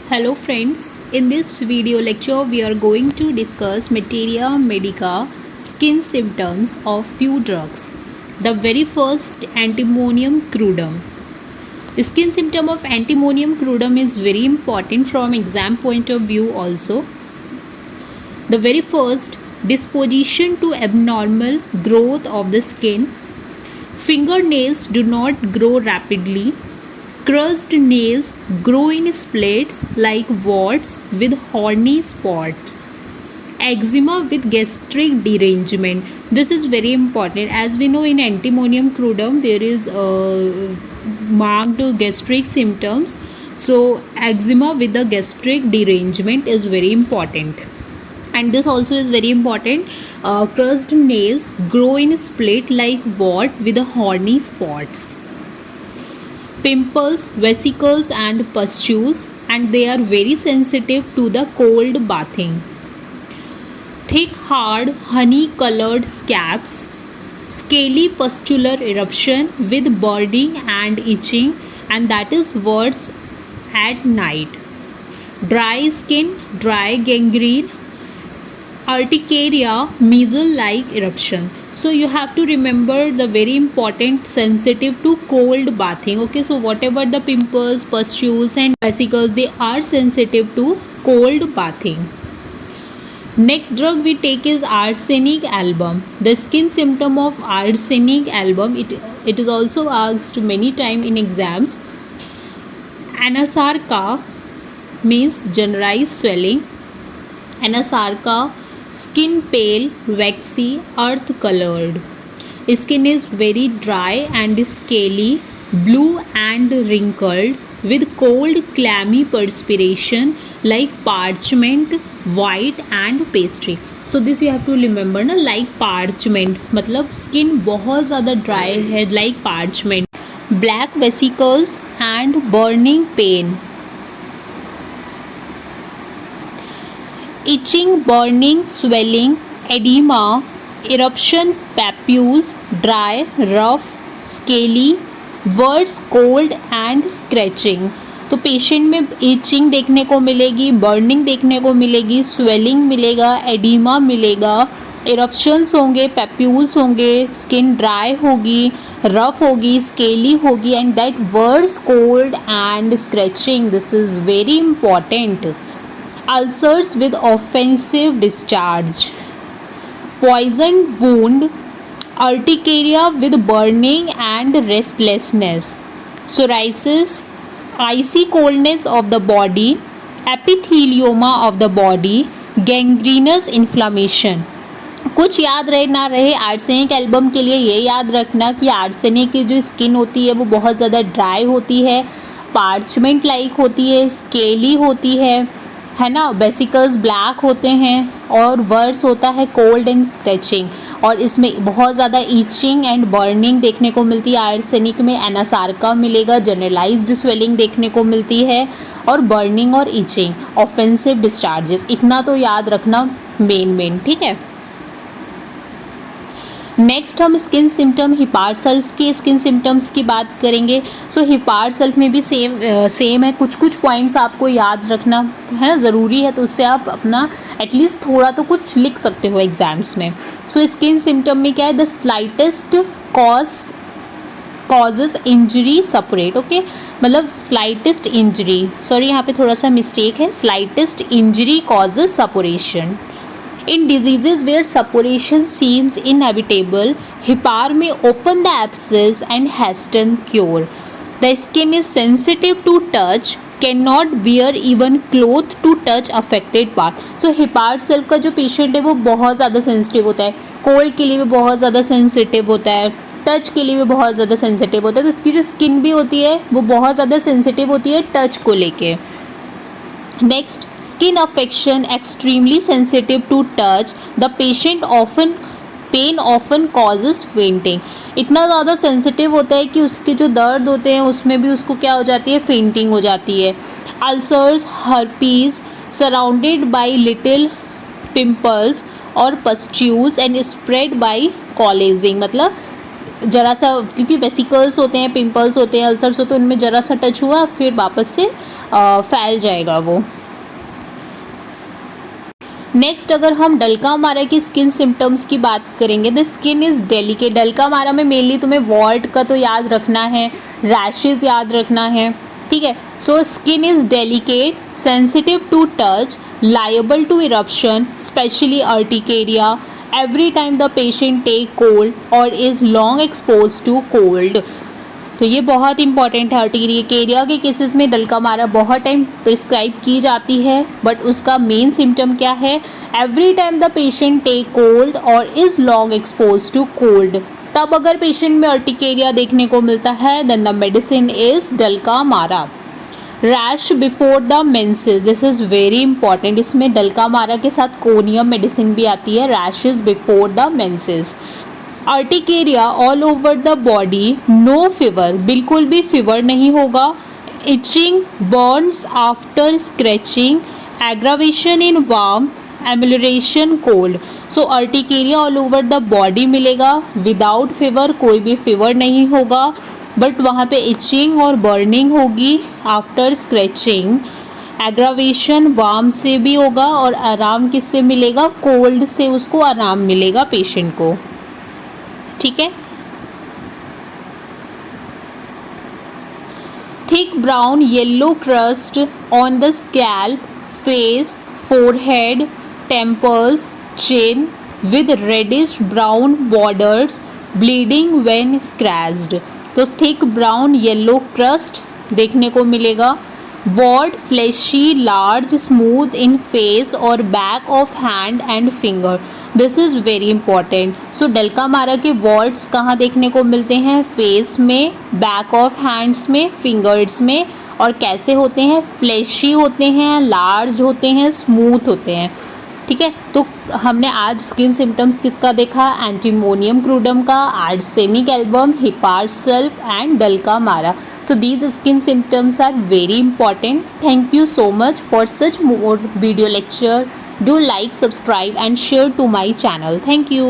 Hello friends, in this video lecture we are going to discuss materia medica, skin symptoms of few drugs. The very first, antimonium crudum. The skin symptom of antimonium crudum is very important from exam point of view also. The very first, disposition to abnormal growth of the skin. Fingernails do not grow rapidly. Crushed nails grow in splits like warts with horny spots. Eczema with gastric derangement. This is very important. As we know, in antimonium crudum there is marked gastric symptoms. So eczema with the gastric derangement is very important. And this also is very important. Crushed nails grow in split like wart with horny spots. Pimples, vesicles and pustules, and they are very sensitive to the cold bathing. Thick, hard, honey colored scabs, scaly pustular eruption with burning and itching, and that is worse at night. Dry skin, dry gangrene, urticaria, measle-like eruption. So you have to remember the very important, sensitive to cold bathing. Okay, so whatever the pimples, pustules and vesicles, they are sensitive to cold bathing. Next drug we take is arsenic album. The skin symptom of arsenic album, it is also asked many times in exams. Anasarca means generalized swelling. Anasarca, skin pale, waxy, earth colored. Skin is very dry and scaly, blue and wrinkled with cold clammy perspiration like parchment, white and pastry. So this you have to remember ना, like parchment मतलब skin बहुत ज़्यादा dry है like parchment. Black vesicles and burning pain. Itching, burning, swelling, edema, eruption, papules, dry, rough, scaly, worse cold and scratching. तो patient में etching देखने को मिलेगी, बर्निंग देखने को मिलेगी, स्वेलिंग मिलेगा, एडिमा मिलेगा, इरप्शंस होंगे, पैप्यूल्स होंगे, स्किन ड्राई होगी, रफ होगी, स्केली होगी and that worse cold and scratching. This is very important. Ulcers with offensive discharge, poisoned wound, urticaria with burning and restlessness, psoriasis, icy coldness of the body, epithelioma of the body, gangrenous inflammation. कुछ याद रहे ना रहे, arsenic album के लिए ये याद रखना कि आर्सेनिक की जो स्किन होती है वो बहुत ज़्यादा ड्राई होती है, पार्चमेंट लाइक होती है, स्केली होती है ना, वेसिकल्स ब्लैक होते हैं और वर्स होता है कोल्ड एंड स्क्रैचिंग, और इसमें बहुत ज़्यादा ईचिंग एंड बर्निंग देखने को मिलती है. आर्सेनिक में एनासार्का मिलेगा, जनरलाइज्ड स्वेलिंग देखने को मिलती है और बर्निंग और ईचिंग, ऑफेंसिव डिस्चार्जेस. इतना तो याद रखना मेन, ठीक है. नेक्स्ट हम स्किन सिम्टम हिपार सल्फ के स्किन सिम्टम्स की बात करेंगे. सो हिपार सल्फ में भी सेम है, कुछ पॉइंट्स आपको याद रखना है ना, ज़रूरी है, तो उससे आप अपना एटलीस्ट थोड़ा तो कुछ लिख सकते हो एग्जाम्स में. सो स्किन सिम्टम में क्या है, the slightest causes injury suppurate. Okay, मतलब स्लाइटेस्ट इंजरी, सॉरी यहाँ पे थोड़ा सा मिस्टेक है, slightest injury causes suppuration. In diseases where suppuration seems inevitable, Hipar may open the abscess and hasten cure. The skin is sensitive to touch, cannot wear even cloth to touch affected part. So Hipar self का जो patient है वो बहुत ज़्यादा sensitive होता है, cold के लिए भी बहुत ज़्यादा सेंसिटिव होता है, टच के लिए भी बहुत ज़्यादा सेंसिटिव होता है. तो उसकी जो स्किन भी होती है वो बहुत ज़्यादा सेंसिटिव होती है टच को लेके. Next, skin affection extremely sensitive to touch. The patient pain often causes fainting. इतना ज़्यादा सेंसिटिव होता है कि उसके जो दर्द होते हैं उसमें भी उसको क्या हो जाती है, फेंटिंग हो जाती है. Ulcers, herpes, surrounded by little pimples or pustules and spread by collagen. मतलब जरा सा, क्योंकि वेसिकल्स होते हैं, पिंपल्स होते हैं, अल्सर्स होते हैं, उनमें जरा सा टच हुआ फिर वापस से फैल जाएगा वो। नेक्स्ट अगर हम डलका मारा की स्किन सिम्टम्स की बात करेंगे, द स्किन इज़ डेलिकेट। डलका मारा में मेनली तुम्हें वॉर्ट का तो याद रखना है, रैशेज याद रखना है, ठीक है। So skin is delicate, sensitive to touch, liable to eruption, specially urticaria, every time the patient take cold or is long exposed to cold। तो ये बहुत इंपॉर्टेंट है। अर्टिकेरिया के केसेस में डलका मारा बहुत टाइम प्रिस्क्राइब की जाती है, बट उसका मेन सिम्टम क्या है, every time the patient take cold और is long expose to cold. तब अगर पेशेंट में अर्टिकेरिया देखने को मिलता है then the medicine is Dulcamara. Rash before the menses, this is very important. इसमें डलका मारा के साथ कोनियम मेडिसिन भी आती है, rashes before the menses. Urticaria all over the body, no fever, बिल्कुल भी फीवर नहीं होगा। Itching, burns after scratching, aggravation in warm, amelioration cold. So urticaria all over the body मिलेगा, विदाउट फीवर, कोई भी फीवर नहीं होगा, बट वहाँ पे इचिंग और बर्निंग होगी आफ्टर स्क्रैचिंग। एग्रावेशन वार्म से भी होगा, और आराम किससे मिलेगा, कोल्ड से उसको आराम मिलेगा पेशेंट को, ठीक है। Thick brown yellow crust on the scalp, face, forehead, temples, chin with reddish brown borders, bleeding when scratched. तो थिक ब्राउन येलो क्रस्ट देखने को मिलेगा। Wart fleshy, large, smooth in face और back of hand and finger, this is very important. So Dulcamara के wards कहाँ देखने को मिलते हैं, फेस में, बैक ऑफ हैंड्स में, फिंगर्स में, और कैसे होते हैं, फ्लैशी होते हैं, लार्ज होते हैं, स्मूथ होते हैं, ठीक है। तो हमने आज स्किन सिम्टम्स किसका देखा, एंटीमोनियम क्रूडम का, आर्सेनिक एल्बम, हिपार सेल्फ एंड डलका मारा। So these skin symptoms are very important. Thank you so much for such more video lecture. Do like, subscribe and share to my channel. Thank you.